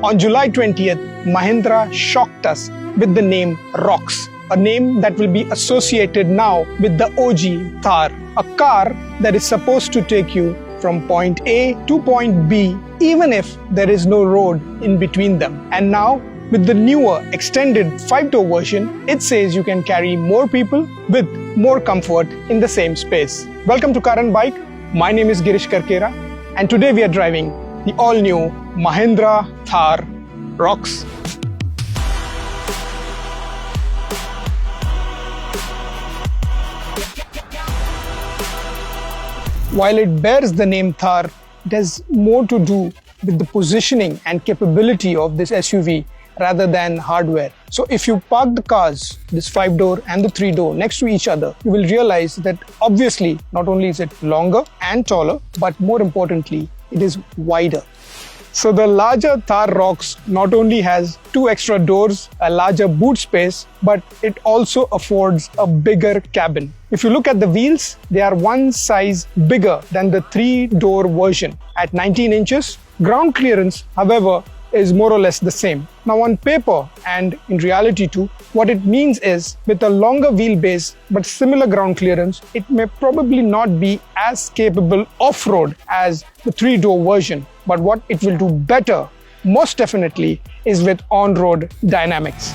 On July 20th, Mahindra shocked us with the name ROXX, a name that will be associated now with the OG Thar, a car that is supposed to take you from point A to point B, even if there is no road in between them. And now, with the newer extended 5-door version, it says you can carry more people with more comfort in the same space. Welcome to Car and Bike. My name is Girish Karkera, and today we are driving the all-new Mahindra Thar ROXX. While it bears the name Thar, it has more to do with the positioning and capability of this SUV rather than hardware. So if you park the cars, this 5-door and the 3-door next to each other, you will realize that obviously not only is it longer and taller, but more importantly, it is wider. So the larger Thar ROXX not only has 2 extra doors, a larger boot space, but it also affords a bigger cabin. If you look at the wheels, they are one size bigger than the 3-door version at 19 inches. Ground clearance, however, is more or less the same. Now on paper and in reality too, what it means is with a longer wheelbase but similar ground clearance, it may probably not be as capable off-road as the 3-door version. But what it will do better, most definitely, is with on-road dynamics.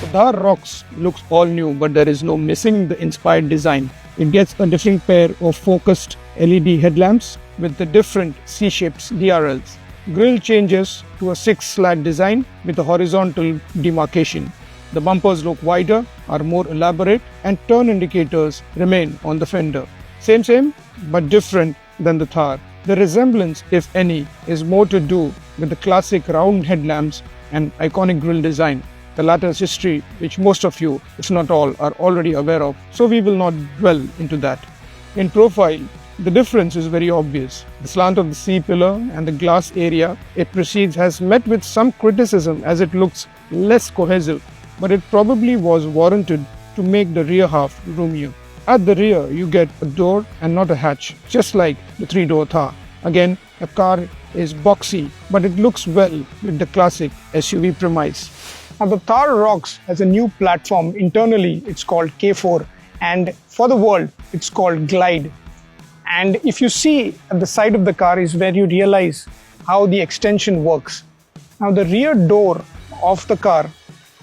The Thar ROXX looks all new, but there is no missing the inspired design. It gets a different pair of focused LED headlamps with the different C-shaped DRLs. Grille changes to a 6-slat design with a horizontal demarcation. The bumpers look wider, are more elaborate, and turn indicators remain on the fender. Same, but different than the Thar. The resemblance, if any, is more to do with the classic round headlamps and iconic grille design. The latter's history, which most of you, if not all, are already aware of, so we will not dwell into that. In profile, the difference is very obvious. The slant of the C-pillar and the glass area it precedes has met with some criticism as it looks less cohesive, but it probably was warranted to make the rear half roomier. At the rear, you get a door and not a hatch, just like the 3-door Thar. Again, the car is boxy, but it looks well with the classic SUV premise. Now the Thar ROXX has a new platform. Internally, it's called K4, and for the world, it's called Glide. And if you see at the side of the car is where you realize how the extension works. Now the rear door of the car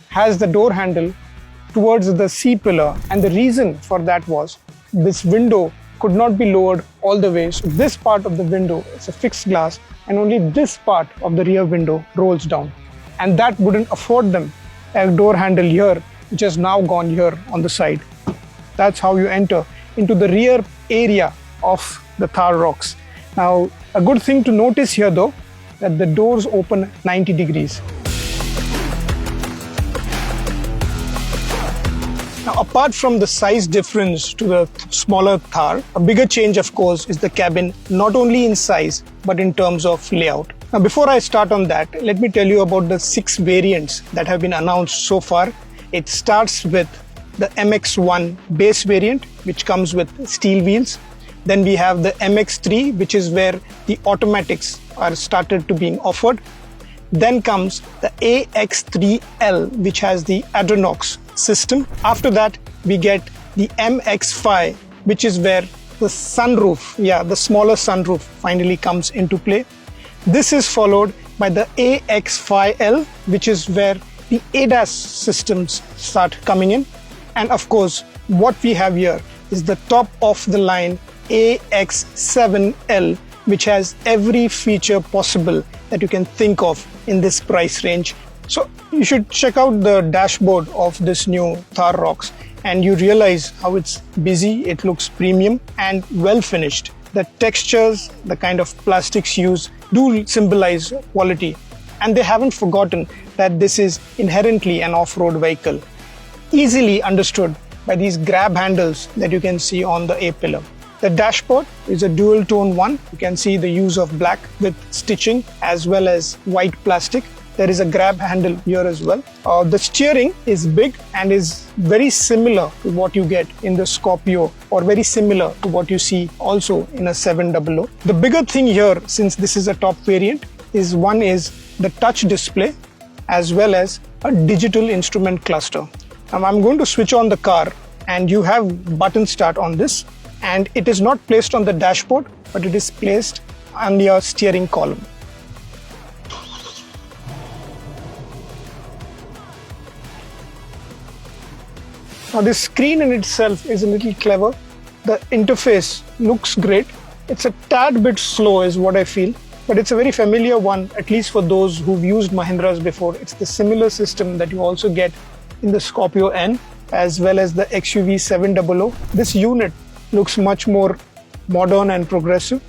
has the door handle towards the C-pillar, and the reason for that was this window could not be lowered all the way. So this part of the window is a fixed glass, and only this part of the rear window rolls down. And that wouldn't afford them a door handle here, which has now gone here on the side. That's how you enter into the rear area of the Thar ROXX. Now, a good thing to notice here though, that the doors open 90 degrees. Now, apart from the size difference to the smaller Thar, a bigger change, of course, is the cabin, not only in size, but in terms of layout. Now, before I start on that, let me tell you about the 6 variants that have been announced so far. It starts with the MX-1 base variant, which comes with steel wheels. Then we have the MX-3, which is where the automatics are started to being offered. Then comes the AX3L, which has the Adrenox system. After that, we get the MX-5, which is where the sunroof, the smaller sunroof finally comes into play. This is followed by the AX5L, which is where the ADAS systems start coming in. And of course, what we have here is the top of the line AX7L, which has every feature possible that you can think of in this price range. So you should check out the dashboard of this new Thar ROXX, and you realize how it's busy, it looks premium and well finished. The textures, the kind of plastics used do symbolize quality, and they haven't forgotten that this is inherently an off-road vehicle, easily understood by these grab handles that you can see on the A-pillar. The dashboard is a dual tone one. You can see the use of black with stitching as well as white plastic. There is a grab handle here as well. The steering is big and is very similar to what you get in the Scorpio, or very similar to what you see also in a 700. The bigger thing here, since this is a top variant, is the touch display as well as a digital instrument cluster. Now I'm going to switch on the car, and you have button start on this, and it is not placed on the dashboard, but it is placed on your steering column. Now this screen in itself is a little clever. The interface looks great. It's a tad bit slow is what I feel, but it's a very familiar one, at least for those who've used Mahindras before. It's the similar system that you also get in the Scorpio N as well as the XUV 700. This unit looks much more modern and progressive.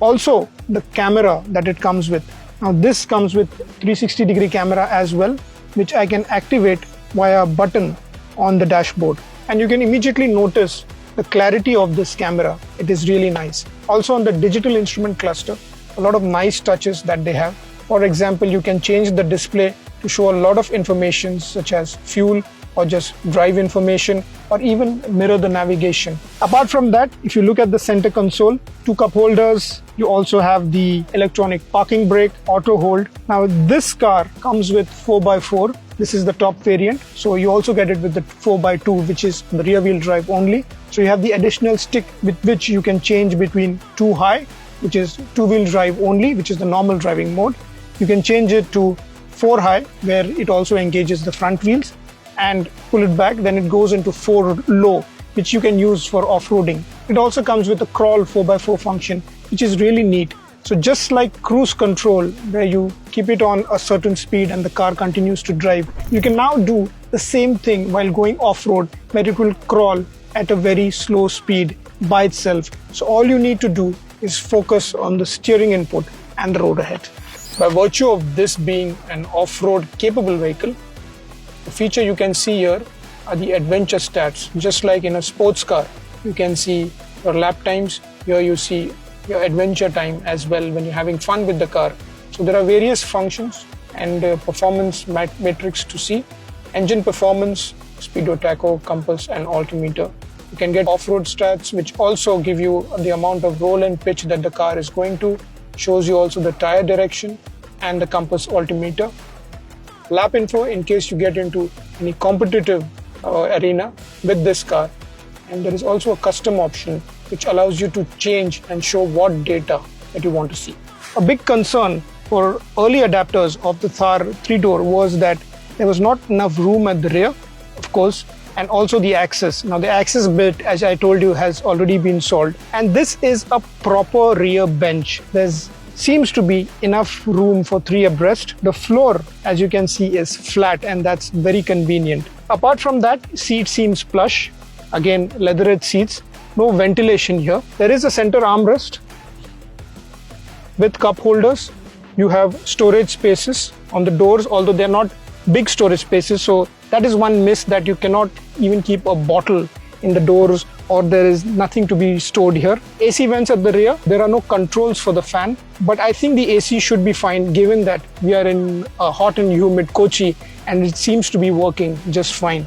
Also, the camera that it comes with. Now this comes with 360-degree camera as well, which I can activate via a button on the dashboard, and you can immediately notice the clarity of this camera. It is really nice. Also on the digital instrument cluster, a lot of nice touches that they have. For example, you can change the display to show a lot of information such as fuel or just drive information, or even mirror the navigation. Apart from that, if you look at the center console, 2 cup holders, you also have the electronic parking brake, auto hold. Now this car comes with 4x4. This is the top variant, so you also get it with the 4x2, which is the rear wheel drive only. So you have the additional stick with which you can change between 2 high, which is 2-wheel drive only, which is the normal driving mode. You can change it to 4 high, where it also engages the front wheels, and pull it back, then it goes into 4 low, which you can use for off-roading. It also comes with a crawl 4x4 function, which is really neat. So just like cruise control, where you keep it on a certain speed and the car continues to drive, you can now do the same thing while going off-road, where it will crawl at a very slow speed by itself. So all you need to do is focus on the steering input and the road ahead. By virtue of this being an off-road capable vehicle, the feature you can see here are the adventure stats. Just like in a sports car, you can see your lap times. Here you see your adventure time as well when you're having fun with the car. So there are various functions and performance metrics to see. Engine performance, speedo, tacho, compass and altimeter. You can get off-road stats, which also give you the amount of roll and pitch that the car is going to. Shows you also the tire direction and the compass altimeter. Lap info in case you get into any competitive arena with this car. And there is also a custom option which allows you to change and show what data that you want to see. A big concern for early adapters of the Thar 3-door was that there was not enough room at the rear, of course, and also the access. Now the access bit, as I told you, has already been solved. And this is a proper rear bench. There's seems to be enough room for 3 abreast. The floor, as you can see, is flat, and that's very convenient. Apart from that, seat seems plush. Again, leatherette seats. No ventilation here. There is a center armrest with cup holders. You have storage spaces on the doors, although they're not big storage spaces. So that is one miss, that you cannot even keep a bottle in the doors, or there is nothing to be stored here. AC vents at the rear. There are no controls for the fan, but I think the AC should be fine given that we are in a hot and humid Kochi, and it seems to be working just fine.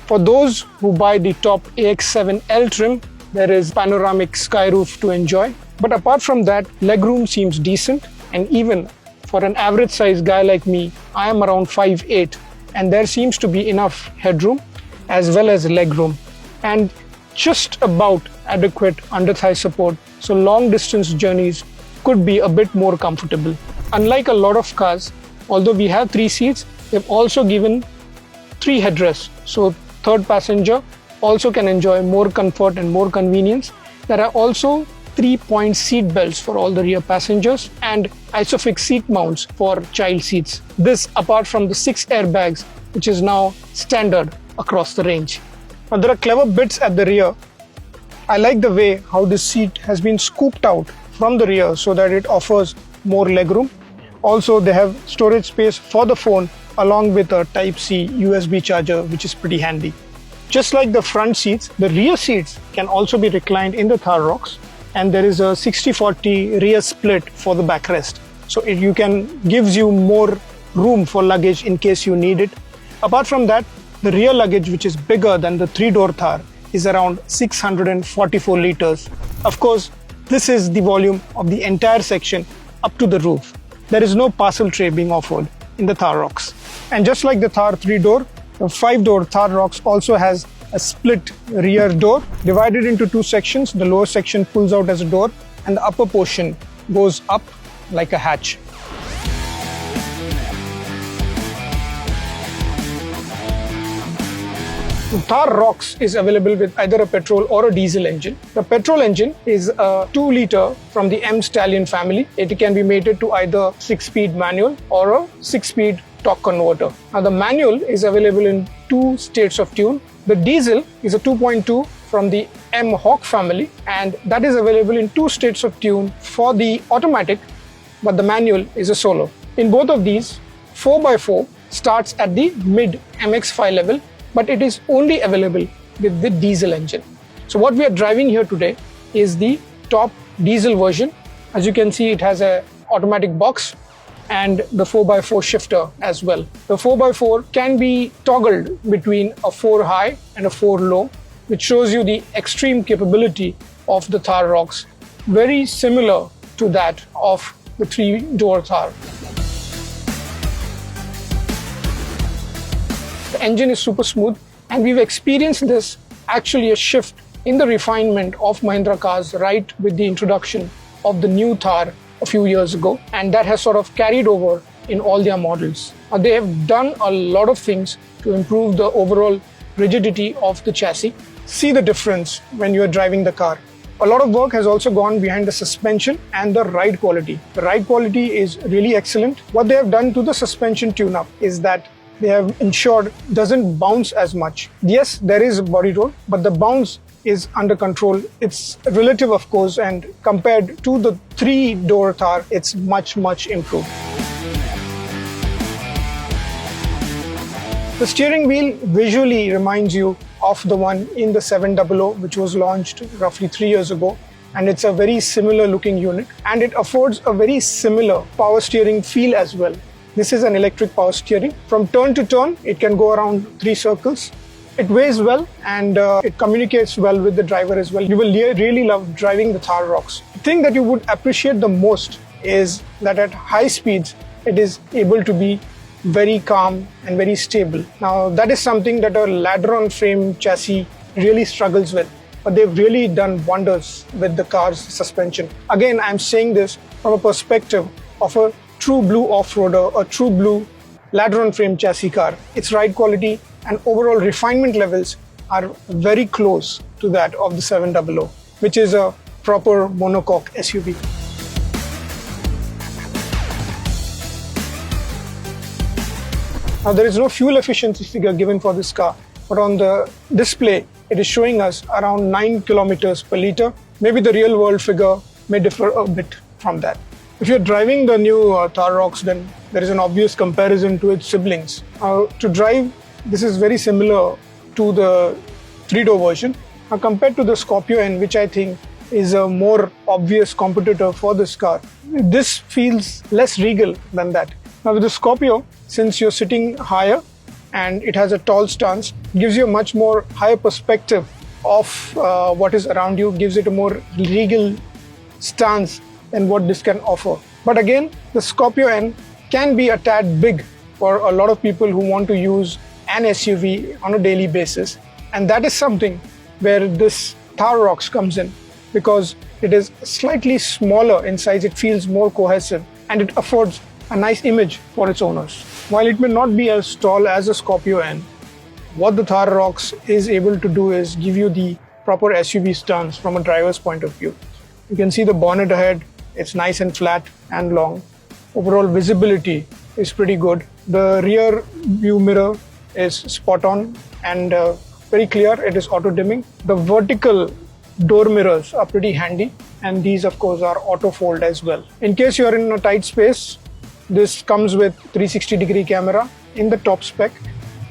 For those who buy the top AX7L trim, there is panoramic sky roof to enjoy. But apart from that, legroom seems decent, and even for an average size guy like me, I am around 5'8", and there seems to be enough headroom as well as legroom, and just about adequate under-thigh support, so long distance journeys could be a bit more comfortable. Unlike a lot of cars, although we have 3 seats, they've also given 3 headrests, so third passenger also can enjoy more comfort and more convenience. There are also 3-point seat belts for all the rear passengers and isofix seat mounts for child seats. This apart from the 6 airbags, which is now standard across the range. Now there are clever bits at the rear. I like the way how this seat has been scooped out from the rear so that it offers more legroom. Also, they have storage space for the phone along with a Type-C USB charger, which is pretty handy. Just like the front seats, the rear seats can also be reclined in the Thar ROXX, and there is a 60-40 rear split for the backrest. So it gives you more room for luggage in case you need it. Apart from that, the rear luggage, which is bigger than the 3-door Thar, is around 644 liters. Of course, this is the volume of the entire section up to the roof. There is no parcel tray being offered in the Thar ROXX. And just like the Thar 3-door, the 5-door Thar ROXX also has a split rear door divided into two sections. The lower section pulls out as a door and the upper portion goes up like a hatch. The Thar ROXX is available with either a petrol or a diesel engine. The petrol engine is a 2-liter from the M Stallion family. It can be mated to either 6-speed manual or a 6-speed torque converter. Now the manual is available in 2 states of tune. The diesel is a 2.2 from the M Hawk family, and that is available in 2 states of tune for the automatic, but the manual is a solo. In both of these, 4x4 starts at the mid MX5 level, but it is only available with the diesel engine. So what we are driving here today is the top diesel version. As you can see, it has an automatic box and the 4x4 shifter as well. The 4x4 can be toggled between a 4 high and a 4 low, which shows you the extreme capability of the Thar ROXX, very similar to that of the 3-door Thar. The engine is super smooth, and we've experienced this actually a shift in the refinement of Mahindra cars right with the introduction of the new Thar a few years ago, and that has sort of carried over in all their models. They have done a lot of things to improve the overall rigidity of the chassis. See the difference when you are driving the car. A lot of work has also gone behind the suspension and the ride quality. The ride quality is really excellent. What they have done to the suspension tune-up is that they have ensured it doesn't bounce as much. Yes, there is a body roll, but the bounce is under control. It's relative, of course, and compared to the 3-door Thar, it's much improved. The steering wheel visually reminds you of the one in the 700, which was launched roughly 3 years ago. And it's a very similar looking unit, and it affords a very similar power steering feel as well. This is an electric power steering. From turn to turn, it can go around 3 circles. It weighs well, and it communicates well with the driver as well. You will really love driving the Thar ROXX. The thing that you would appreciate the most is that at high speeds, it is able to be very calm and very stable. Now, that is something that a ladder-on frame chassis really struggles with, but they've really done wonders with the car's suspension. Again, I'm saying this from a perspective of a true blue off-roader, a true blue ladder-on frame chassis car. Its ride quality and overall refinement levels are very close to that of the 700, which is a proper monocoque SUV. Now, there is no fuel efficiency figure given for this car, but on the display, it is showing us around 9 kilometers per liter. Maybe the real world figure may differ a bit from that. If you're driving the new Thar ROXX, then there is an obvious comparison to its siblings. To drive, this is very similar to the 3-door version. Now, compared to the Scorpio N, which I think is a more obvious competitor for this car, this feels less regal than that. Now, with the Scorpio, since you're sitting higher and it has a tall stance, it gives you a much more higher perspective of what is around you, gives it a more regal stance than what this can offer. But again, the Scorpio N can be a tad big for a lot of people who want to use an SUV on a daily basis. And that is something where this Thar ROXX comes in, because it is slightly smaller in size, it feels more cohesive, and it affords a nice image for its owners. While it may not be as tall as a Scorpio N, what the Thar ROXX is able to do is give you the proper SUV stance from a driver's point of view. You can see the bonnet ahead, it's nice and flat and long. Overall visibility is pretty good. The rear view mirror is spot on and very clear. It is auto dimming. The vertical door mirrors are pretty handy, and these of course are auto fold as well. In case you are in a tight space, this comes with 360-degree camera in the top spec,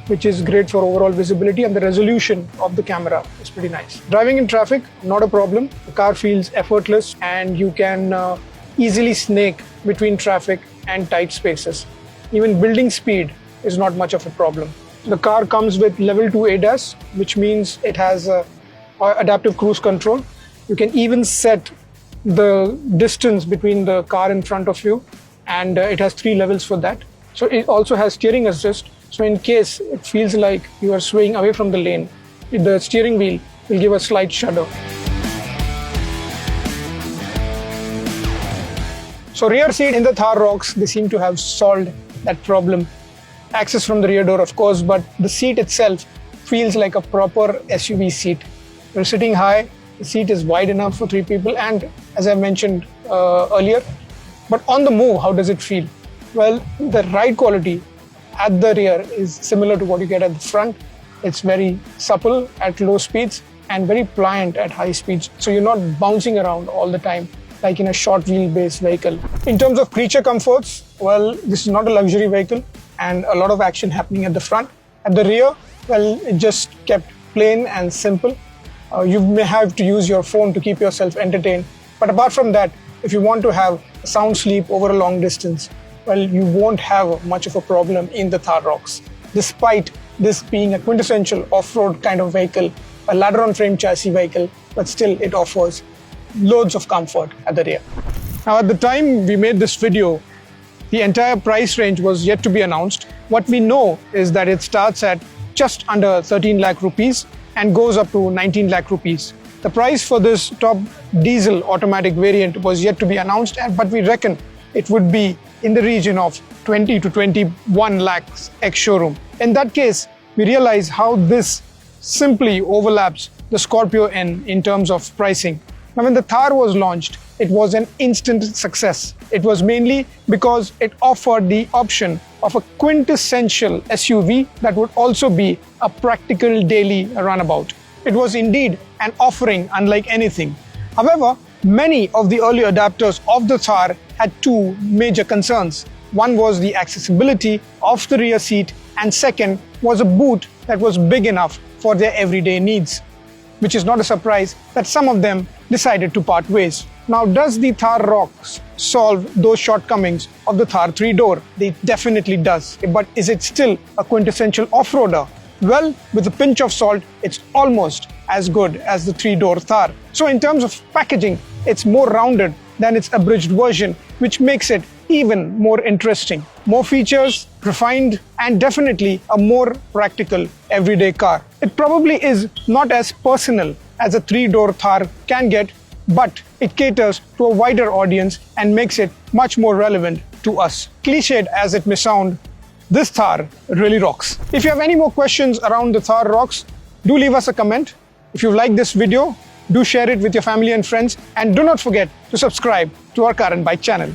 which is great for overall visibility, and the resolution of the camera is pretty nice. Driving in traffic, not a problem. The car feels effortless and you can easily snake between traffic and tight spaces. even building speed is not much of a problem. The car comes with level 2 ADAS, which means it has adaptive cruise control. You can even set the distance between the car in front of you, and it has 3 levels for that. So it also has steering assist. So in case it feels like you are swaying away from the lane, the steering wheel will give a slight shudder. So rear seat in the Thar ROXX, they seem to have solved that problem. Access from the rear door, of course, but the seat itself feels like a proper SUV seat. You're sitting high, the seat is wide enough for 3 people, and as I mentioned earlier, but on the move, how does it feel? Well, the ride quality at the rear is similar to what you get at the front. It's very supple at low speeds and very pliant at high speeds. So you're not bouncing around all the time like in a short wheelbase vehicle. In terms of creature comforts, well, this is not a luxury vehicle and a lot of action happening at the front. At the rear, well, it just kept plain and simple. You may have to use your phone to keep yourself entertained. But apart from that, if you want to have a sound sleep over a long distance, well, you won't have much of a problem in the Thar ROXX. Despite this being a quintessential off-road kind of vehicle, a ladder-on-frame chassis vehicle, but still it offers loads of comfort at the rear. Now, at the time we made this video, the entire price range was yet to be announced. What we know is that it starts at just under 13 lakh rupees and goes up to 19 lakh rupees. The price for this top diesel automatic variant was yet to be announced, but we reckon it would be in the region of 20 to 21 lakhs ex-showroom. In that case, we realize how this simply overlaps the Scorpio N in terms of pricing. Now, when the Thar was launched, it was an instant success. It was mainly because it offered the option of a quintessential SUV that would also be a practical daily runabout. It was indeed an offering unlike anything. However, many of the early adapters of the Thar had 2 major concerns. One was the accessibility of the rear seat, and second was a boot that was big enough for their everyday needs, which is not a surprise that some of them decided to part ways. Now, does the Thar ROXX solve those shortcomings of the Thar 3-door? It definitely does. But is it still a quintessential off-roader? Well, with a pinch of salt, it's almost as good as the 3-door Thar. So in terms of packaging, it's more rounded than its abridged version, which makes it even more interesting. More features, refined, and definitely a more practical everyday car. It probably is not as personal as a 3-door Thar can get, but it caters to a wider audience and makes it much more relevant to us. Cliched as it may sound, this Thar really rocks. If you have any more questions around the Thar ROXX, do leave us a comment. If you like this video, do share it with your family and friends, and do not forget to subscribe to our Car and Bike channel.